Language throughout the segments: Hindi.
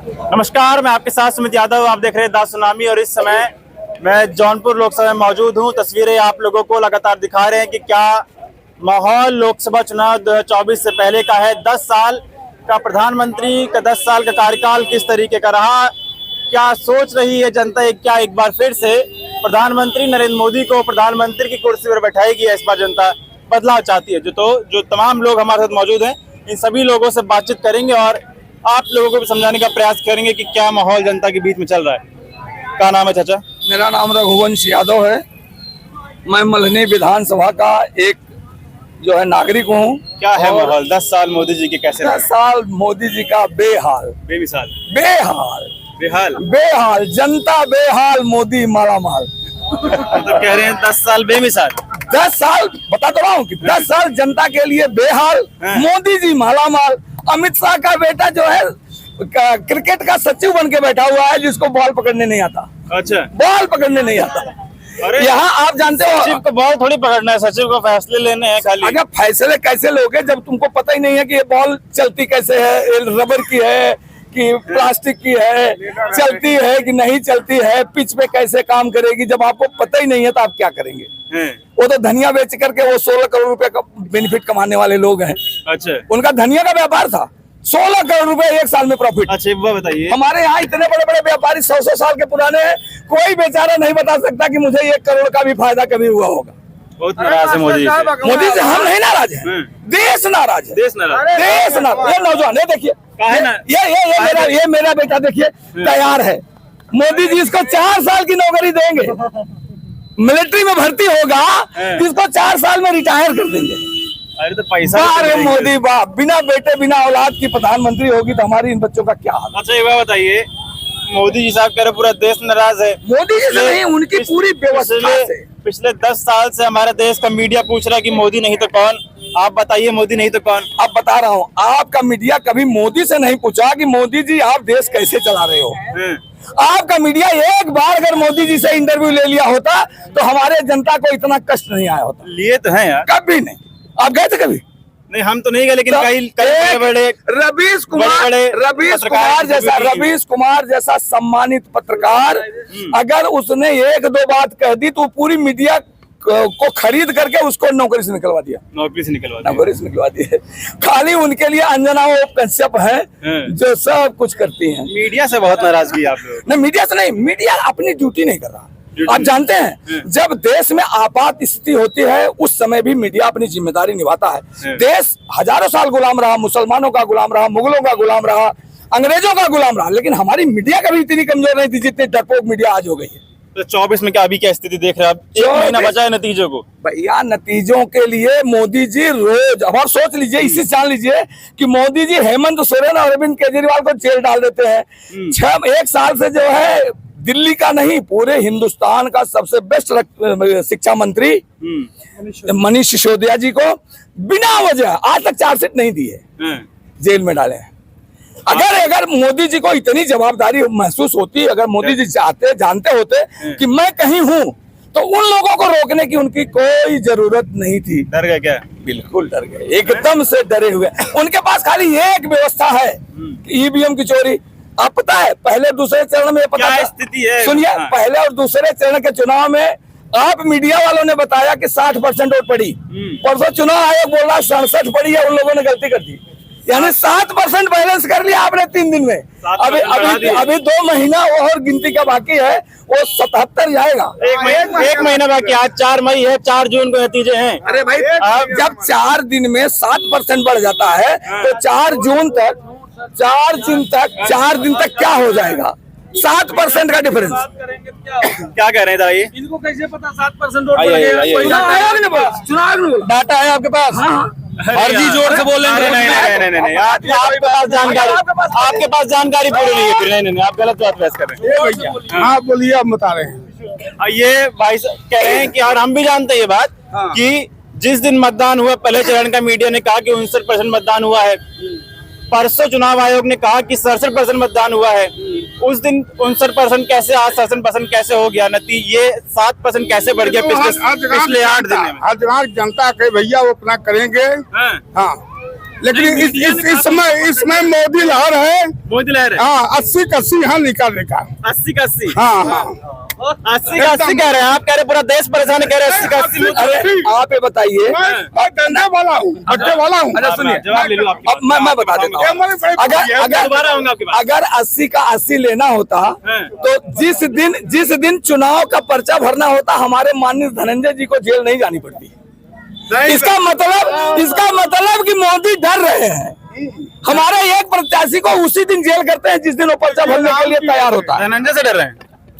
नमस्कार, मैं आपके साथ सुमित यादव। आप देख रहे हैं दा सुनामी और इस समय मैं जौनपुर लोकसभा में मौजूद हूं। तस्वीरें आप लोगों को लगातार दिखा रहे हैं कि क्या माहौल लोकसभा चुनाव 2024 से पहले का है। 10 साल का प्रधानमंत्री का 10 साल का कार्यकाल किस तरीके का रहा, क्या सोच रही है जनता, क्या एक बार फिर से प्रधानमंत्री नरेंद्र मोदी को प्रधानमंत्री की कुर्सी पर बैठाएगी। इस बार जनता बदलाव चाहती है। जो तमाम लोग हमारे साथ मौजूद हैं, इन सभी लोगों से बातचीत करेंगे और आप लोगों को भी समझाने का प्रयास करेंगे कि क्या माहौल जनता के बीच में चल रहा है। क्या नाम है चाचा? मेरा नाम रघुवंश यादव है। मैं मल्हनी विधानसभा का एक जो है नागरिक हूँ। क्या है माहौल 10 साल मोदी जी के कैसे? 10 साल मोदी जी का बेहाल, बेमिसाल, बेहाल, बेहाल, बेहाल, जनता बेहाल, मोदी मालामाल। मतलब कह रहे हैं 10 साल बेमिसाल। 10 साल बता तो रहा हूँ कि 10 साल जनता के लिए बेहाल, मोदी जी मालामाल। अमित शाह का बेटा जो है क्रिकेट का सचिव बन के बैठा हुआ है, जिसको बॉल पकड़ने नहीं आता। अच्छा, बॉल पकड़ने नहीं आता। अरे यहाँ आप जानते हो सचिव को बॉल थोड़ी पकड़ना है, सचिव को फैसले लेने हैं खाली। अगर फैसले कैसे लोगे जब तुमको पता ही नहीं है कि ये बॉल चलती कैसे है, ये रबर की है कि प्लास्टिक की है, चलती है कि नहीं चलती है, पिच पे कैसे काम करेगी। जब आपको पता ही नहीं है तो आप क्या करेंगे? वो तो धनिया बेच करके वो 16 करोड़ रुपए का बेनिफिट कमाने वाले लोग हैं। अच्छा, उनका धनिया का व्यापार था, 16 करोड़ रुपए एक साल में प्रॉफिट। अच्छा, वो बताइए। हमारे यहाँ इतने बड़े बड़े व्यापारी 100 साल के पुराने हैं, कोई बेचारा नहीं बता सकता कि मुझे 1 करोड़ का भी फायदा कभी हुआ होगा। बहुत नाराज है मोदी से। मोदी से हम नहीं नाराज हैं, देश नाराज है। देश नाराज, देश नाराज। ये नौजवान है, देखिए ये मेरा बेटा देखिए तैयार है। मोदी जी इसको 4 साल की नौकरी देंगे, मिलिट्री में भर्ती होगा, इसको 4 साल में रिटायर कर देंगे। अरे तो पैसा अरे मोदी बाप, बिना बेटे बिना औलाद की प्रधानमंत्री होगी तो हमारी इन बच्चों का क्या हाल? अच्छा, एक बात बताइए, मोदी जी साहब कह रहे पूरा देश नाराज है। मोदी जी से नहीं, उनकी पूरी व्यवस्था से। पिछले 10 साल से हमारे देश का मीडिया पूछ रहा है कि मोदी नहीं तो कौन। आप बताइए, मोदी नहीं तो कौन? अब बता रहा हूँ, आपका मीडिया कभी मोदी से नहीं पूछा कि मोदी जी आप देश कैसे चला रहे हो। आपका मीडिया एक बार अगर मोदी जी से इंटरव्यू ले लिया होता तो हमारे जनता को इतना कष्ट नहीं आया होता। लिए तो हैं यार, कभी नहीं। आप गए थे कभी? नहीं, हम तो नहीं गए, लेकिन कई बड़े रवीश कुमार जैसा सम्मानित पत्रकार अगर उसने 1-2 बात कह दी तो पूरी मीडिया को खरीद करके उसको नौकरी से निकलवा दिया। नौकरी से निकलवा दिया। खाली उनके लिए अंजना कश्यप है जो सब कुछ करती हैं। मीडिया से बहुत नाराजगी आप लोग? नहीं, मीडिया से नहीं, मीडिया अपनी ड्यूटी नहीं कर रहा। आप जानते हैं जब देश में आपात स्थिति होती है उस समय भी मीडिया अपनी जिम्मेदारी निभाता है। देश हजारों साल गुलाम रहा, मुसलमानों का गुलाम रहा, मुगलों का गुलाम रहा, अंग्रेजों का गुलाम रहा, लेकिन हमारी मीडिया कभी इतनी कमजोर नहीं थी जितनी डरपोक मीडिया आज हो गई है। तो 24 में क्या अभी क्या स्थिति देख रहे हैं आप? 1 महीना बचा है नतीजों को। भैया, नतीजों के लिए मोदी जी रोज, अब सोच लीजिए, इसी जान लीजिए कि मोदी जी हेमंत सोरेन और अरविंद केजरीवाल को जेल डाल देते हैं। 1 साल से जो है दिल्ली का नहीं पूरे हिंदुस्तान का सबसे बेस्ट शिक्षा मंत्री मनीष सिसोदिया जी को बिना वजह आज तक चार्जशीट नहीं दी है, जेल में डाले हैं। अगर मोदी जी को इतनी जवाबदारी महसूस होती, अगर मोदी जी जानते होते कि मैं कहीं हूँ, तो उन लोगों को रोकने की उनकी कोई जरूरत नहीं थी। डर गए क्या? बिल्कुल डर गए, एकदम से डरे हुए। उनके पास खाली एक व्यवस्था है, ईवीएम की चोरी। आप पता है पहले दूसरे चरण में पता क्या स्थिति है? सुनिए, पहले और दूसरे चरण के चुनाव में आप मीडिया वालों ने बताया कि 60% वोट पड़ी। परसों चुनाव आयोग बोल रहा 67 पड़ी है, उन लोगों ने गलती कर दी। यानी 7% बैलेंस कर लिया आपने 3 दिन में। अभी 2 महीना और गिनती का बाकी है, वो 77 जाएगा। एक महीना बाकी, आज 4 मई है, 4 जून को नतीजे हैं। अरे भाई, जब 4 दिन में 7% बढ़ जाता है तो 4 दिन तक क्या हो जाएगा? 7% का डिफरेंस। क्या कह रहे हैं? इनको कैसे पता 7% वोट पड़ गया? चुनाव डाटा है आपके पास? फर्जी जोर से बोल रहे हैं। नहीं, आपके पास जानकारी पूरी नहीं है। फिर नहीं, आप गलत बात बहस कर रहे हैं। हाँ बोलिए, आप बता रहे हैं। ये भाई कह रहे हैं कि, और हम भी जानते हैं ये बात कि जिस दिन मतदान हुआ पहले चरण का, मीडिया ने कहा कि 59% मतदान हुआ है। परसों चुनाव आयोग ने कहा कि 67% मतदान हुआ है। उस दिन 59% कैसे, आज 67% कैसे हो गया? ये 7% कैसे बढ़ गया पिछले 8 दिन में? जनता के भैया वो अपना करेंगे। हाँ, लेकिन इस समय मोदी लहर है। मोदी लहर है। हाँ 80 का 80 यहाँ निकालने का। 80 का 80। हाँ हाँ 80 का 80 कह रहे हैं आप, कह रहे पूरा देश परेशान कह रहे हैं 80 का 80। अरे आप ये बताइए, मैं धंधा वाला हूँ, भट्टे वाला हूँ। अच्छा सुनिए, जवाब ले लो आपकी अब मैं बता देता हूँ। दोबारा आऊंगा आपके पास। अगर 80 का 80 लेना होता तो जिस दिन चुनाव का पर्चा भरना होता हमारे माननीय धनंजय जी को जेल नहीं जानी पड़ती। इसका मतलब कि मोदी डर रहे हैं। हमारे एक प्रत्याशी को उसी दिन जेल करते हैं जिस दिन वो पर्चा भरने के लिए तैयार होता है। धनंजय से डर रहे हैं।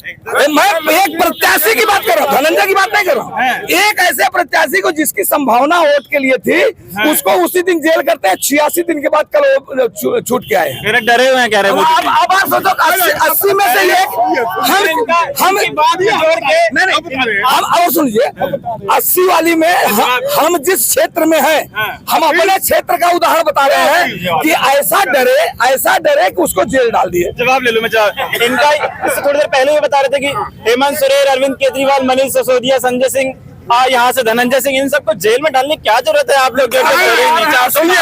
मैं एक प्रत्याशी की बात कर रहा हूँ, धनंजय की बात नहीं कर रहा हूँ। एक ऐसे प्रत्याशी को जिसकी संभावना वोट के लिए थी, उसको उसी दिन जेल करते हैं। 86 दिन के बाद कल वो छूट के आए हैं। डरे हुए हैं कह रहे हैं। अब आप सोचो 80 में से एक हम और सुनिए 80 वाली में हम जिस क्षेत्र में हैं, हम अपने क्षेत्र का उदाहरण बता रहे हैं कि ऐसा डरे कि उसको जेल डाल दिए। जवाब ले लो। मैं जवाब इनका इससे थोड़ी देर पहले बता रहे थे कि हेमंत सोरेन, अरविंद केजरीवाल, मनीष सिसोदिया, संजय सिंह, यहाँ से धनंजय सिंह, इन सबको जेल में डालने की क्या जरूरत है? आप लोग सुनिए,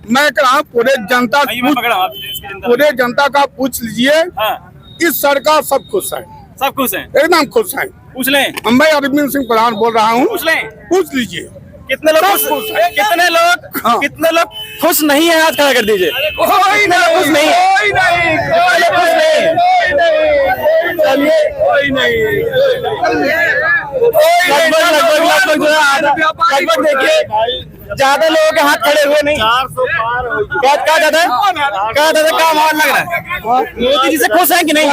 मैं कह रहा हूँ पूरे जनता का पूछ लीजिए। इस सरकार सब खुश है, सब खुश हैं, एकदम खुश है। पूछ लें। मैं अरविंद सिंह प्रधान बोल रहा हूँ, पूछ लें, पूछ लीजिए। कितने लोग कितने लोग खुश नहीं है? हाथ खड़ा कर दीजिए। कोई नहीं, खुश नहीं, लगभग देखिए ज्यादा लोगों के हाथ खड़े हुए नहीं। क्या दादा क्या माहौल लग रहा है? मोदी जी से खुश हैं कि नहीं?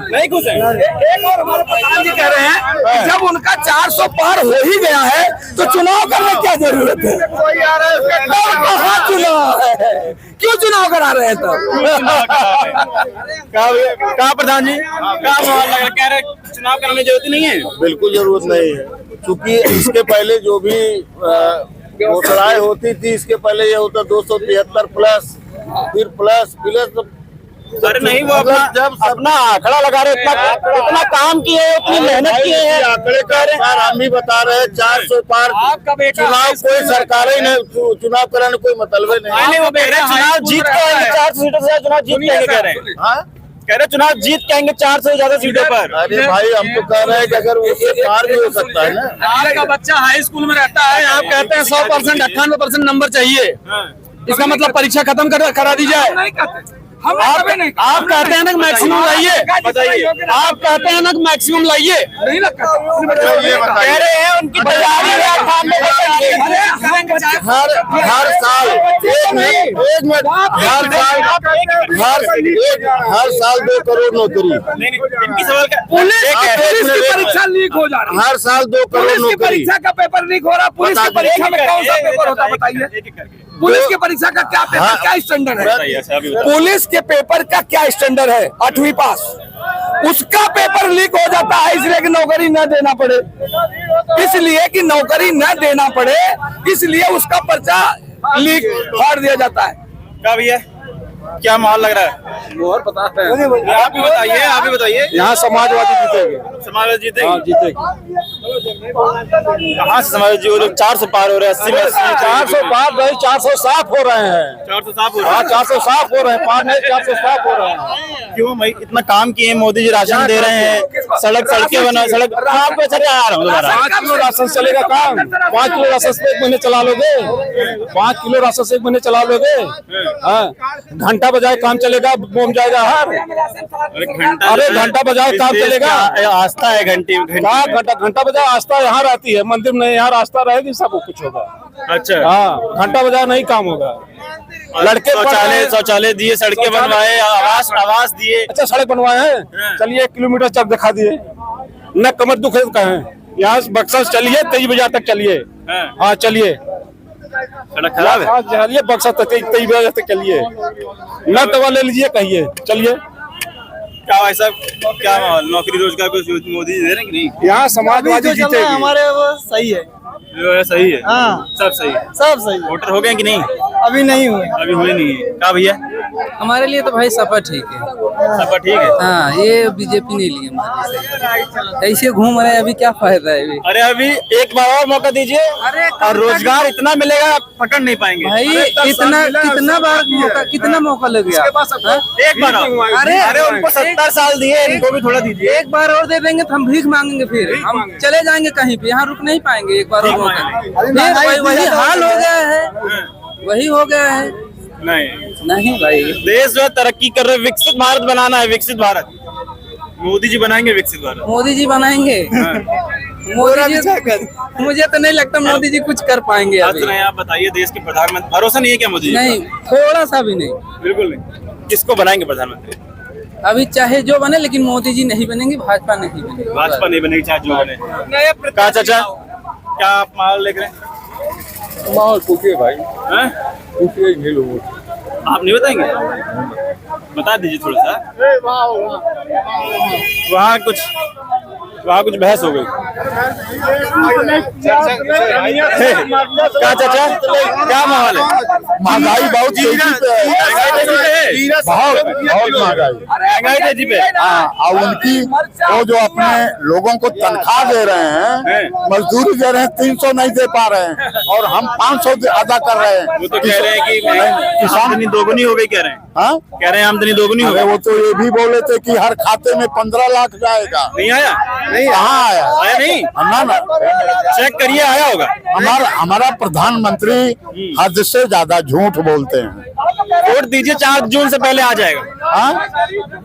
नहीं खुश हैं। एक और हमारे प्रधान जी कह रहे हैं जब उनका 400 पार हो ही गया है तो चुनाव करने क्या जरूरत है? कहाँ चुनाव है? क्यों चुनाव करा रहे हैं? तो कहा प्रधान जी क्या माहौल लग रहा है? कह रहे चुनाव करने की जरूरत नहीं है। बिल्कुल जरूरत नहीं है, क्योंकि इसके पहले जो भी घोषणाएं होती थी, इसके पहले ये होता 273 प्लस, फिर प्लस। अरे नहीं, वो अपना आंकड़ा लगा रहे, इतना काम किए, उतनी मेहनत किए हैं। आंकड़े का हम ही बता रहे हैं 400 पार। चुनाव कोई सरकार ही नहीं, चुनाव कराने कोई मतलब ही नहीं। वो कह रहे चुनाव जीत के आएंगे, 400 सीटों से चुनाव जीत के आएंगे कह रहे हैं। कह रहे चुनाव जीत के आएंगे 400 से ज्यादा सीटों पर। अरे भाई हम तो कह रहे हैं कि अगर उससे पार भी हो सकता है ना। आपका बच्चा हाई स्कूल में रहता है, आप कहते हैं 100% 98% नंबर चाहिए, इसका मतलब परीक्षा खत्म करा दी जाए। आप कहते हैं ना मैक्सिमम लाइए, बताइए। आप कहते हैं ना मैक्सिमम लाइए, कह रहे हैं उनकी तैयारी हर साल हर साल 2 करोड़ नौकरी। इनकी सवाल का पुलिस की परीक्षा लीक हो जा रही है। हर साल 2 करोड़ पुलिस की नौकरी। परीक्षा का पेपर लीक हो रहा। पुलिस की परीक्षा में कौन सा पेपर होता है बताइए? पुलिस की परीक्षा का क्या पेपर, क्या स्टैंडर्ड है? पुलिस के पेपर का क्या स्टैंडर्ड है? 8वीं पास, उसका पेपर लीक हो जाता है इसलिए कि नौकरी न देना पड़े, इसलिए कि नौकरी न देना पड़े, इसलिए उसका पर्चा लीक फाड़ दिया जाता है। क्या भैया क्या माहौल लग रहा है? और पता है आप भी बताइए, आप भी बताइए। यहाँ समाजवादी जीतेंगे। समाजवादी जीतेगी? हाँ जीतेगी। कहाँ से समाजवादी? वो लोग 400 पार हो रहे हैं, 80 में 400 पार नहीं, 400 साफ हो रहे हैं। 400 साफ हो रहे हाँ हैं। 400 साफ हो रहे हैं, पार नहीं 400 साफ हो रहे हैं। क्यों भाई इतना काम किए मोदी जी, राशन दे रहे हैं, सड़कें बना, सड़क आपको अच्छा आ रहा हूँ दोबारा। 5 किलो राशन चलेगा काम? 5 किलो राशन से 1 महीने चला लोगे? 5 किलो राशन से 1 महीने चला लोगे? हाँ, घंटा बजाए काम चलेगा, बोम जाएगा हर। अरे घंटा बजाए काम चलेगा? आस्था है घंटा बजाए आस्था यहाँ रहती है, मंदिर में यहाँ आस्था रहेगी सब कुछ होगा। अच्छा हाँ, घंटा बजाए नहीं काम होगा। लड़के शौचालय दिए, सड़कें बनवाए, आवास दिए। अच्छा सड़क बनवाए हैं, चलिए 1 किलोमीटर चल दिखा दिए, न कमर दुख कहें। यहाँ से बक्सर चलिए 23 बाजार तक चलिए। हाँ चलिए, सड़क खराब है। चलिए बक्सर तक 23 बाजार तक चलिए, न दवा ले लीजिए, कहिए चलिए। क्या भाई साहब क्या नौकरी रोजगार को मोदी जी दे रहे हैं कि नहीं? यहाँ समाजवादी जीतेगी। हमारे वो सही है। जो है सही है, हाँ सब सही है। सब सही। वोटर हो गए कि नहीं? अभी नहीं हुए। अभी हुए नहीं है। क्या भैया, हमारे लिए तो भाई सपा ठीक है। सब ठीक है? हाँ, ये बीजेपी नहीं ली हमारे से। ऐसे घूम रहे हैं, अभी क्या फायदा है अभी? अरे अभी एक बार और मौका दीजिए, और रोजगार इतना मिलेगा आप पकड़ नहीं पाएंगे। भाई कितना मौका लग गया? एक बार और। अरे उनको 70 साल दिए, इनको भी थोड़ा दीजिए। एक बार और दे देंगे तो हम भीख मांगेंगे, फिर हम चले जाएंगे कहीं पे, यहाँ रुक नहीं पाएंगे। एक बार और मौका, फिर वही हाल हो गया है, वही हो गया है। नहीं भाई, देश जो है तरक्की कर रहे, विकसित भारत बनाना है, विकसित भारत। मोदी जी बनाएंगे विकसित भारत। मोदी जी बनाएंगे। मोदी जी, मुझे तो नहीं लगता मोदी जी कुछ कर पाएंगे अभी। आप बताइए, देश के प्रधानमंत्री, भरोसा नहीं है क्या मोदी जी? नहीं, थोड़ा सा भी नहीं, बिल्कुल नहीं। किसको बनाएंगे प्रधानमंत्री? अभी चाहे जो बने, लेकिन मोदी जी नहीं बनेंगे, भाजपा नहीं बनेगी। भाजपा नहीं बनेगी, चाहे जो बने। कहा चाचा, क्या आप माहौल देख रहे हैं? माहौल पूछिए भाई, हैं? पूछिए नहीं लोगों। आप नहीं बताएंगे? बता दीजिए थोड़ा सा। वहाँ कुछ बहस हो गई। क्या चाचा, क्या माहौल है? महंगाई बहुत तेजी पे है, बहुत महंगाई तेजी पे। हाँ, और उनकी वो जो अपने लोगों को तनख्वाह दे रहे हैं, मजदूरी दे रहे हैं, 300 नहीं दे पा रहे हैं, और हम 500 अदा कर रहे हैं। वो तो कह रहे हैं कि आमदनी दोगुनी हो गई, कह रहे हैं। हाँ, कह रहे हैं आमदनी दोगुनी हो अरे गई। वो तो ये भी बोले थे कि हर खाते में 15 लाख जाएगा। नहीं आया? नहीं, कहाँ आया? आया नहीं? ना, चेक करिए, आया होगा। हमारा प्रधानमंत्री हद से ज्यादा झूठ बोलते हैं। वोट दीजिए, 4 जून से पहले आ जाएगा। हाँ,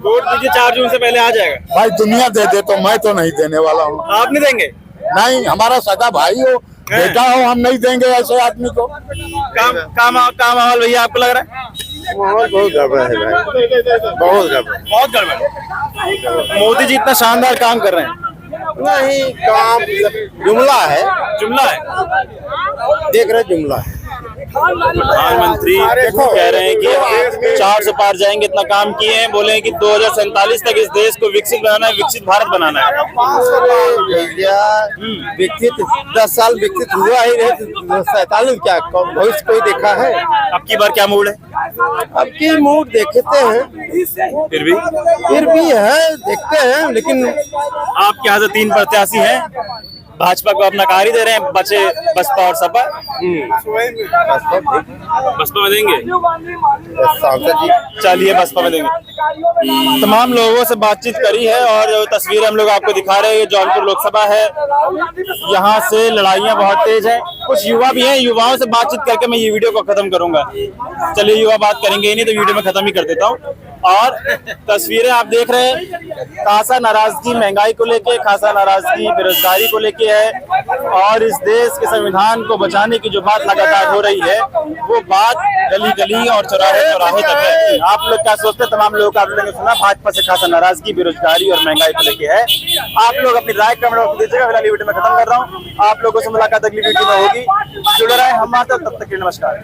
वोट दीजिए, 4 जून से पहले आ जाएगा। भाई दुनिया दे दे तो मैं तो नहीं देने वाला हूँ। आप नहीं देंगे? नहीं, हमारा सगा भाई हो, बेटा हो, हम नहीं देंगे ऐसे आदमी को। काम माहौल भैया आपको लग रहा है? माहौल बहुत गड़बड़ है भाई, बहुत गड़बड़। मोदी जी इतना शानदार काम कर रहे हैं। नहीं, काम जुमला है, देख रहे जुमला है। प्रधानमंत्री कह रहे हैं कि 400 पार जाएंगे, इतना काम किए हैं। बोले हैं कि 2047 तक इस देश को विकसित बनाना है, विकसित भारत बनाना है। विकसित 10 साल विकसित हुआ ही रहे, 47 क्या भविष्य कोई देखा है? अब की बार क्या मूड है? अब की मूड देखते हैं, फिर भी है, देखते हैं। लेकिन आपके यहाँ से 3 प्रत्याशी हैं, भाजपा को अपना कार ही दे रहे हैं, बचे बसपा और सपा। बसपा में देंगे, चलिए बसपा में देंगे। तमाम लोगों से बातचीत करी है, और जो तस्वीरें हम लोग आपको दिखा रहे हैं, जौनपुर लोकसभा है, यहाँ से लड़ाइयाँ बहुत तेज हैं। कुछ युवा भी हैं, युवाओं से बातचीत करके मैं ये वीडियो को खत्म करूंगा। चलिए, युवा बात करेंगे ही नहीं तो वीडियो में खत्म ही कर देता हूँ। और तस्वीरें आप देख रहे हैं, खासा नाराजगी महंगाई को लेके, खासा नाराजगी बेरोजगारी को लेके है, और इस देश के संविधान को बचाने की जो बात लगातार हो रही है, वो बात गली गली और चौराहे चौराहे तक है। आप लोग क्या सोचते हैं? तमाम लोगों का आप लोगों ने सुना, भाजपा से खासा नाराजगी बेरोजगारी और महंगाई को लेके है। आप लोग अपनी राय कमेंट बॉक्स में दीजिएगा। फिलहाल वीडियो में खत्म कर रहा हूँ, आप लोगों से मुलाकात अगली वीडियो में होगी। जुड़े रहे हम, तब तक के नमस्कार।